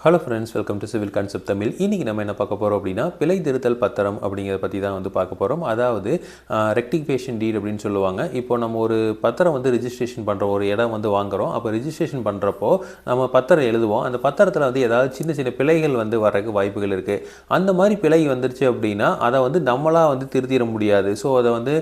Hello friends, welcome to civil concept Tamil. இன்றைக்கி நம்ம என்ன பார்க்க போகிறோம் அப்படின்னா, பிழை திருத்தல் பத்திரம் அப்படிங்கிறத பற்றி தான் வந்து பார்க்க போகிறோம். அதாவது ரெக்டிஃபிகேஷன் டீட் அப்படின்னு சொல்லுவாங்க. இப்போ நம்ம ஒரு பத்திரம் வந்து ரிஜிஸ்ட்ரேஷன் பண்ணுறோம், ஒரு இடம் வந்து வாங்குகிறோம். அப்போ ரிஜிஸ்ட்ரேஷன் பண்ணுறப்போ நம்ம பத்திரம் எழுதுவோம். அந்த பத்திரத்தில் வந்து ஏதாவது சின்ன சின்ன பிழைகள் வந்து வரக்கு வாய்ப்புகள் இருக்குது. அந்த மாதிரி பிழை வந்துருச்சு அப்படின்னா அதை வந்து நம்மளாக வந்து திருத்திட முடியாது. ஸோ அதை வந்து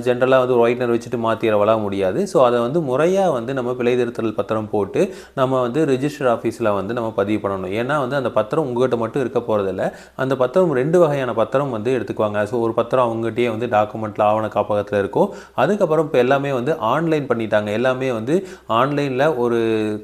ஜென்ரலாக வந்து ஒயிட்னர் வச்சுட்டு மாற்றிடவலாம் முடியாது. ஸோ அதை வந்து முறையாக வந்து நம்ம பிழை திருத்தல் பத்திரம் போட்டு நம்ம வந்து ரிஜிஸ்டர் ஆஃபீஸில் வந்து நம்ம பதிவு பண்ணணும். ஏன்னா வந்து அந்த பத்திரம் உங்கள்கிட்ட மட்டும் இருக்க போகிறதில்ல. அந்த பத்திரம் 2 வகையான பத்திரம் வந்து எடுத்துக்குவாங்க. ஸோ ஒரு பத்திரம் அவங்ககிட்டயே வந்து டாக்குமெண்ட்டில் ஆவண காப்பகத்தில் இருக்கும். அதுக்கப்புறம் இப்போ எல்லாமே வந்து ஆன்லைன் பண்ணிட்டாங்க. எல்லாமே வந்து ஆன்லைனில் ஒரு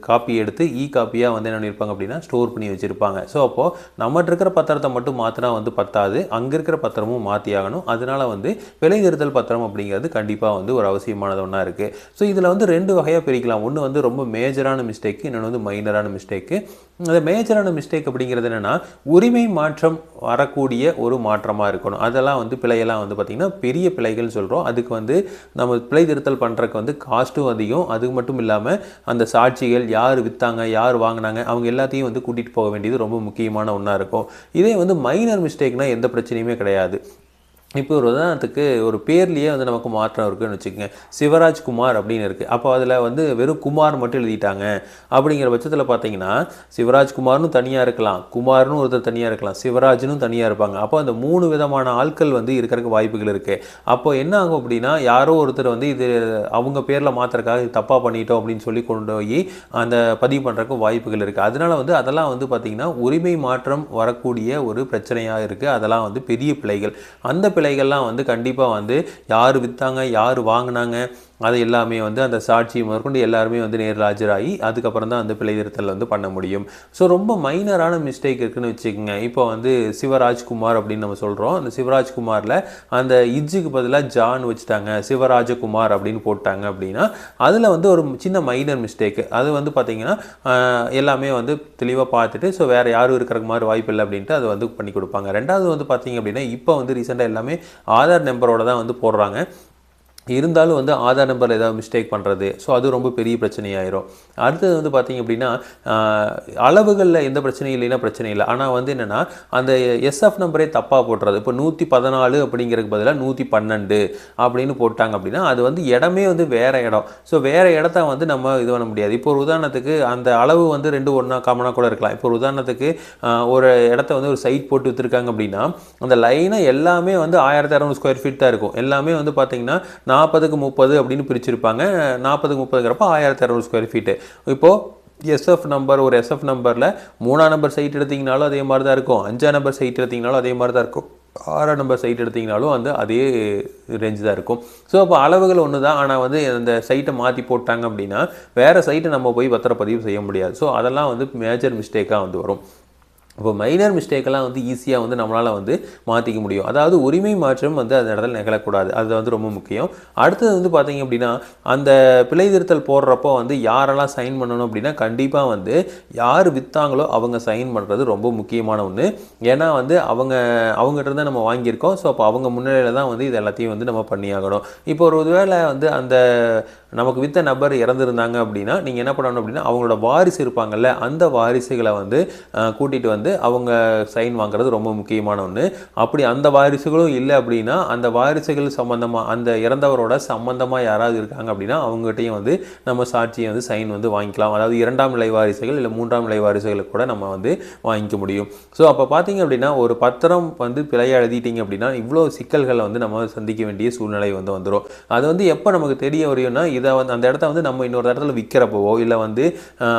காப்பி எடுத்து காப்பியாக வந்து என்ன பண்ணியிருப்பாங்க அப்படின்னா ஸ்டோர் பண்ணி வச்சுருப்பாங்க. ஸோ அப்போது நம்மகிட்ட இருக்கிற பத்திரத்தை மட்டும் மாற்றினா வந்து பத்தாது, அங்கே இருக்கிற பத்திரமும் மாற்றி ஆகணும். அதனால் வந்து பிழை திருத்தல் பத்திரம் அப்படிங்கிறது கண்டிப்பாக வந்து ஒரு அவசியமானது ஒன்றா இருக்குது. ஸோ இதில் வந்து 2 வகையாக பிரிக்கலாம். ஒன்று வந்து ரொம்ப மேஜரான மிஸ்டேக்கு, இன்னொன்று வந்து மைனரான மிஸ்டேக்கு. அந்த மேஜரான மிஸ்டேக் அப்படிங்கிறது என்னென்னா, உரிமை மாற்றம் வரக்கூடிய ஒரு மாற்றமாக இருக்கணும். அதெல்லாம் வந்து பிழையெல்லாம் வந்து பார்த்திங்கன்னா பெரிய பிழைகள் சொல்கிறோம். அதுக்கு வந்து நம்ம பிழை திருத்தல் பண்ணுறதுக்கு வந்து காஸ்ட்டும் அதிகம். அது மட்டும் இல்லாமல் அந்த சாட்சிகள் யார் விற்றாங்க, யார் வாங்கினாங்க, அவங்க எல்லாத்தையும் வந்து கூட்டிகிட்டு போக வேண்டியது ரொம்ப முக்கியமான ஒன்றா இருக்கும். இதே வந்து மைனர் மிஸ்டேக்னால் எந்த பிரச்சனையுமே கிடையாது. இப்போ ஒரு உதாரணத்துக்கு ஒரு பேர்லேயே வந்து நமக்கு மாற்றம் இருக்குதுன்னு வச்சுக்கோங்க. சிவராஜ்குமார் அப்படின்னு இருக்குது. அப்போ அதில் வந்து வெறும் குமார் மட்டும் எழுதிட்டாங்க. அப்படிங்கிற பட்சத்தில் பார்த்தீங்கன்னா சிவராஜ்குமார்னு தனியாக இருக்கலாம், குமார்னு ஒருத்தர் தனியாக இருக்கலாம், சிவராஜ்னும் தனியாக இருப்பாங்க. அப்போ அந்த 3 விதமான ஆட்கள் வந்து இருக்கிறதுக்கு வாய்ப்புகள் இருக்குது. அப்போ என்ன ஆகும் அப்படின்னா, யாரோ ஒருத்தர் வந்து இது அவங்க பேரில் மாற்றுறதுக்காக தப்பாக பண்ணிட்டோம் அப்படின்னு சொல்லி கொண்டு போய் அந்த பதிவு பண்ணுறதுக்கு வாய்ப்புகள் இருக்குது. அதனால் வந்து அதெல்லாம் வந்து பார்த்திங்கன்னா உரிமை மாற்றம் வரக்கூடிய ஒரு பிரச்சனையாக இருக்குது. அதெல்லாம் வந்து பெரிய பிழைகள். அந்த பிழைகள்லாம் வந்து கண்டிப்பாக வந்து யார் விற்றாங்க, யார் வாங்கினாங்க, அது எல்லாமே வந்து அந்த சாட்சி முதற்கொண்டு எல்லாருமே வந்து நேரில் ஆஜராகி அதுக்கப்புறம் தான் அந்த பிழை திருத்தல் வந்து பண்ண முடியும். ஸோ ரொம்ப மைனரான மிஸ்டேக் இருக்குதுன்னு வச்சுக்கோங்க. இப்போ வந்து சிவராஜ்குமார் அப்படின்னு நம்ம சொல்கிறோம். அந்த சிவராஜ்குமாரில் அந்த இஜ்ஜுக்கு பதிலாக ஜான் வச்சுட்டாங்க, சிவராஜகுமார் அப்படின்னு போட்டாங்க அப்படின்னா அதில் வந்து ஒரு சின்ன மைனர் மிஸ்டேக்கு. அது வந்து பார்த்திங்கன்னா எல்லாமே வந்து தெளிவாக பார்த்துட்டு ஸோ வேறு யாரும் இருக்கிறக்கு மாதிரி வாய்ப்பு இல்லை அப்படின்ட்டு அதை வந்து பண்ணி கொடுப்பாங்க. ரெண்டாவது வந்து பார்த்திங்க அப்படின்னா, இப்போ வந்து ரீசெண்டாக எல்லாமே ஆதார் நம்பரோட தான் வந்து போடுறாங்க. இருந்தாலும் வந்து ஆதார் நம்பரில் ஏதாவது மிஸ்டேக் பண்ணுறது, ஸோ அது ரொம்ப பெரிய பிரச்சனையாயிரும். அடுத்தது வந்து பார்த்திங்க அப்படின்னா, அளவுகளில் எந்த பிரச்சனையும் இல்லைன்னா பிரச்சனை இல்லை. ஆனால் வந்து என்னென்னா அந்த எஸ்எஃப் நம்பரே தப்பாக போட்டுறது. இப்போ 114 அப்படிங்கிறதுக்கு பதிலாக 112 அப்படின்னு போட்டாங்க அப்படின்னா அது வந்து இடமே வந்து வேறு இடம். ஸோ வேறு இடத்த வந்து நம்ம இது பண்ண முடியாது. இப்போ ஒரு உதாரணத்துக்கு அந்த அளவு வந்து 2 ஒன்றா காமனாக கூட இருக்கலாம். இப்போ ஒரு உதாரணத்துக்கு ஒரு இடத்த வந்து ஒரு சைட் போட்டு விற்றுருக்காங்க அப்படின்னா அந்த லைனாக எல்லாமே வந்து 1600 ஸ்கொயர் ஃபீட் தான் இருக்கும். எல்லாமே வந்து பார்த்திங்கன்னா 40க்கு 30 அப்படின்னு பிரிச்சிருப்பாங்க. 40க்கு 30ங்கிறப்ப 1600 ஸ்கொயர் ஃபீட்டு. இப்போது எஸ்எஃப் நம்பர், ஒரு எஸ்எஃப் நம்பரில் 3ஆம் நம்பர் சைட் எடுத்திங்கனாலும் அதே மாதிரி தான் இருக்கும், 5ஆம் நம்பர் சைட் எடுத்திங்கனாலும் அதே மாதிரி தான் இருக்கும், 6ஆம் நம்பர் சைட் எடுத்திங்கனாலும் வந்து அதே ரேஞ்சு தான் இருக்கும். ஸோ அப்போ அளவுகள் ஒன்று தான். ஆனால் வந்து அந்த சைட்டை மாற்றி போட்டாங்க அப்படின்னா வேறு சைட்டை நம்ம போய் பத்திரப்பதிவு செய்ய முடியாது. ஸோ அதெல்லாம் வந்து மேஜர் மிஸ்டேக்காக வந்து வரும். இப்போ மைனர் மிஸ்டேக்கெல்லாம் வந்து ஈஸியாக வந்து நம்மளால் வந்து மாற்றிக்க முடியும். அதாவது உரிமை மாற்றம் வந்து அந்த இடத்துல நிகழக்கூடாது. அது வந்து ரொம்ப முக்கியம். அடுத்தது வந்து பார்த்திங்க அப்படின்னா, அந்த பிழை திருத்தல் போடுறப்போ வந்து யாரெல்லாம் சைன் பண்ணணும் அப்படின்னா கண்டிப்பாக வந்து யார் விற்றாங்களோ அவங்க சைன் பண்ணுறது ரொம்ப முக்கியமான ஒன்று. ஏன்னா வந்து அவங்ககிட்ட தான் நம்ம வாங்கியிருக்கோம். ஸோ அப்போ அவங்க முன்னிலையில் தான் வந்து இது எல்லாத்தையும் வந்து நம்ம பண்ணியாகணும். இப்போ ஒரு வேளை வந்து அந்த நமக்கு விற்ற நபர் இறந்துருந்தாங்க அப்படின்னா நீங்கள் என்ன பண்ணணும் அப்படின்னா, அவங்களோட வாரிசு இருப்பாங்கள்ல, அந்த வாரிசுகளை வந்து கூட்டிகிட்டு வந்து அவங்க சைன் வாங்குறது ரொம்ப முக்கியமான ஒன்று. அப்படி அந்த வாரிசுகளும் இல்லை அப்படின்னா அந்த வாரிசுகள் சம்மந்தமாக அந்த இறந்தவரோட சம்மந்தமாக யாராவது இருக்காங்க அப்படின்னா அவங்ககிட்டையும் வந்து நம்ம சாட்சியை வந்து சைன் வந்து வாங்கிக்கலாம். அதாவது 2ஆம் நிலை வாரிசுகள் இல்லை 3ஆம் நிலை வாரிசுகளுக்கு கூட நம்ம வந்து வாங்கிக்க முடியும். ஸோ அப்போ பார்த்திங்க அப்படின்னா ஒரு பத்திரம் வந்து பிழையாக எழுதிட்டிங்க அப்படின்னா இவ்வளோ சிக்கல்களை வந்து நம்ம சந்திக்க வேண்டிய சூழ்நிலை வந்து வந்துடும். அது வந்து எப்போ நமக்கு தெரிய வரையும்னா, இதை வந்து அந்த இடத்த வந்து நம்ம இன்னொரு இடத்துல விற்கிறப்பவோ இல்லை வந்து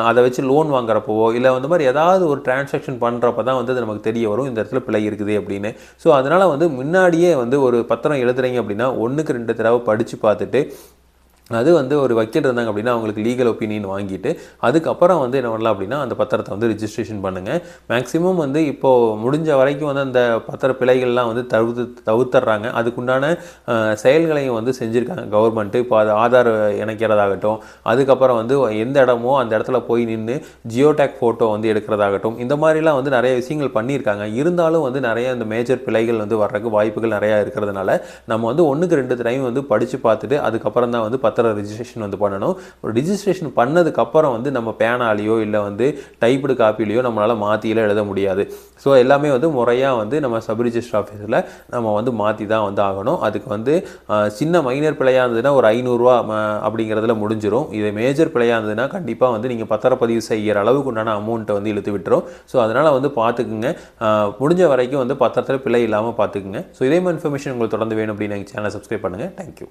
அதை வச்சு லோன் வாங்குறப்பவோ இல்லை வந்து மாதிரி ஏதாவது ஒரு டிரான்சாக்ஷன் பண்ணுறப்ப தான் வந்து நமக்கு தெரிய வரும் இந்த இடத்துல பிழை இருக்குது அப்படின்னு. ஸோ அதனால் வந்து முன்னாடியே வந்து ஒரு பத்திரம் எழுதுறீங்க அப்படின்னா 1க்கு 2 தடவை படித்து பார்த்துட்டு அது வந்து ஒரு வக்கீல் இருந்தாங்க அப்படின்னா அவங்களுக்கு லீகல் ஒப்பீனியன் வாங்கிட்டு அதுக்கப்புறம் வந்து என்ன பண்ணலாம் அப்படின்னா அந்த பத்திரத்தை வந்து ரிஜிஸ்ட்ரேஷன் பண்ணுங்கள். மேக்ஸிமம் வந்து இப்போது முடிஞ்ச வரைக்கும் வந்து அந்த பத்திர பிழைகள்லாம் வந்து தவிர்த்துறாங்க. அதுக்குண்டான செயல்களையும் வந்து செஞ்சுருக்காங்க கவர்மெண்ட்டு. இப்போ அது ஆதார் இணைக்கிறதாகட்டும், அதுக்கப்புறம் வந்து எந்த இடமோ அந்த இடத்துல போய் நின்று ஜியோடேக் ஃபோட்டோ வந்து எடுக்கிறதாகட்டும், இந்த மாதிரிலாம் வந்து நிறைய விஷயங்கள் பண்ணியிருக்காங்க. இருந்தாலும் வந்து நிறைய இந்த மேஜர் பிழைகள் வந்து வர்றதுக்கு வாய்ப்புகள் நிறையா இருக்கிறதுனால நம்ம வந்து 1க்கு 2 டைம் வந்து படித்து பார்த்துட்டு அதுக்கப்புறம் தான் வந்து பத்திரம் ரிஜிஸ்ட்ரேஷன் வந்து பண்ணணும். ஒரு ரிஜிஸ்ட்ரேஷன் பண்ணதுக்கப்புறம் வந்து நம்ம பேனாலேயோ இல்லை வந்து டைப்டு காப்பிலையோ நம்மளால் மாற்றியெல்லாம் எழுத முடியாது. ஸோ எல்லாமே வந்து முறையாக வந்து நம்ம சப் ரிஜிஸ்டர் ஆஃபீஸில் நம்ம வந்து மாற்றி தான் வந்து ஆகணும். அதுக்கு வந்து சின்ன மைனர் பிழையாக இருந்ததுன்னா ஒரு 500 அப்படிங்கிறதுல முடிஞ்சிடும். இது மேஜர் பிழையாக இருந்ததுன்னா கண்டிப்பாக வந்து நீங்கள் பத்திரப்பதிவு செய்கிற அளவுக்கு உண்டான அமௌண்ட்டை வந்து இழுத்து விட்டுரும். ஸோ அதனால் வந்து பார்த்துக்குங்க, முடிஞ்ச வரைக்கும் வந்து பத்திரத்தில் பிழை இல்லாமல் பார்த்துக்குங்க. ஸோ இதே மாதிரி இன்ஃபர்மேஷன் உங்களுக்கு தொடர்ந்து வேணும் அப்படின்னு எங்கள் சேனலை சப்ஸ்கிரைப் பண்ணுங்கள். தேங்க்யூ.